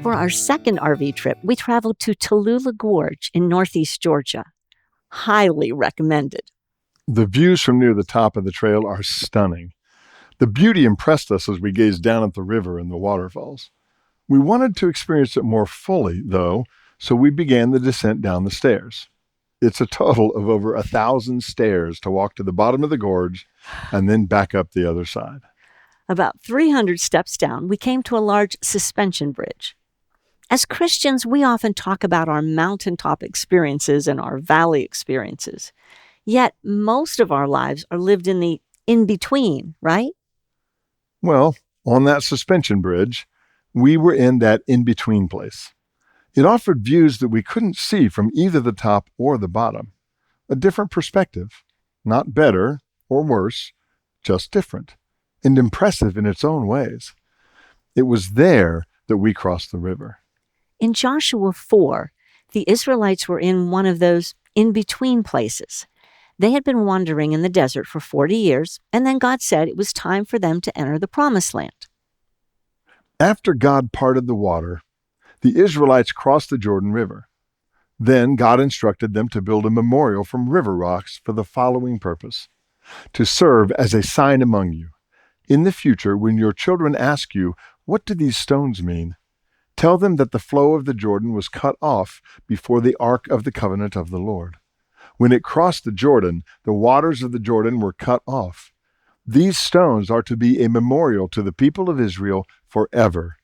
For our second RV trip, we traveled to Tallulah Gorge in northeast Georgia. Highly recommended. The views from near the top of the trail are stunning. The beauty impressed us as we gazed down at the river and the waterfalls. We wanted to experience it more fully, though, so we began the descent down the stairs. It's a total of over 1,000 stairs to walk to the bottom of the gorge and then back up the other side. About 300 steps down, we came to a large suspension bridge. As Christians, we often talk about our mountaintop experiences and our valley experiences. Yet, most of our lives are lived in the in-between, right? Well, on that suspension bridge, we were in that in-between place. It offered views that we couldn't see from either the top or the bottom. A different perspective, not better or worse, just different, and impressive in its own ways. It was there that we crossed the river. In Joshua 4, the Israelites were in one of those in-between places. They had been wandering in the desert for 40 years, and then God said it was time for them to enter the Promised Land. After God parted the water, the Israelites crossed the Jordan River. Then God instructed them to build a memorial from river rocks for the following purpose: to serve as a sign among you. In the future, when your children ask you, "What do these stones mean?" tell them that the flow of the Jordan was cut off before the Ark of the Covenant of the Lord. When it crossed the Jordan, the waters of the Jordan were cut off. These stones are to be a memorial to the people of Israel forever.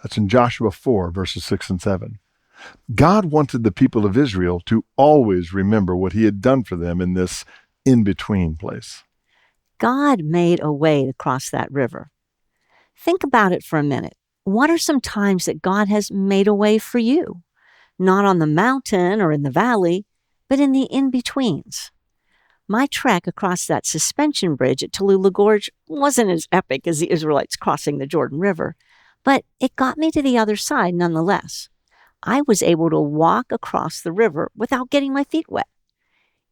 That's in Joshua 4, verses 6 and 7. God wanted the people of Israel to always remember what he had done for them in this in-between place. God made a way to cross that river. Think about it for a minute. What are some times that God has made a way for you? Not on the mountain or in the valley, but in the in-betweens. My trek across that suspension bridge at Tallulah Gorge wasn't as epic as the Israelites crossing the Jordan River, but it got me to the other side nonetheless. I was able to walk across the river without getting my feet wet.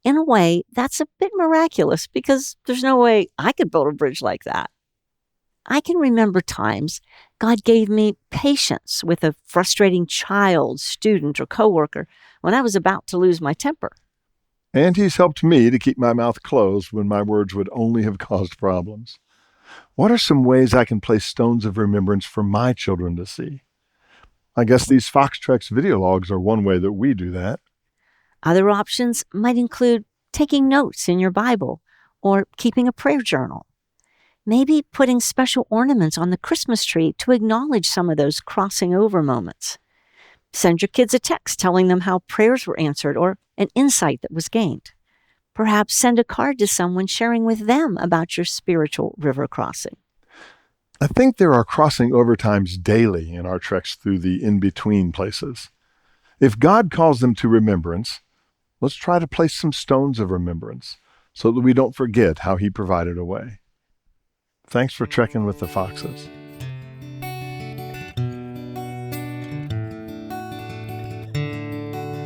In a way, that's a bit miraculous because there's no way I could build a bridge like that. I can remember times God gave me patience with a frustrating child, student, or coworker when I was about to lose my temper. And he's helped me to keep my mouth closed when my words would only have caused problems. What are some ways I can place stones of remembrance for my children to see? I guess these Fox Treks video logs are one way that we do that. Other options might include taking notes in your Bible or keeping a prayer journal. Maybe putting special ornaments on the Christmas tree to acknowledge some of those crossing over moments. Send your kids a text telling them how prayers were answered or an insight that was gained. Perhaps send a card to someone sharing with them about your spiritual river crossing. I think there are crossing over times daily in our treks through the in-between places. If God calls them to remembrance, let's try to place some stones of remembrance so that we don't forget how he provided a way. Thanks for trekking with the Foxes.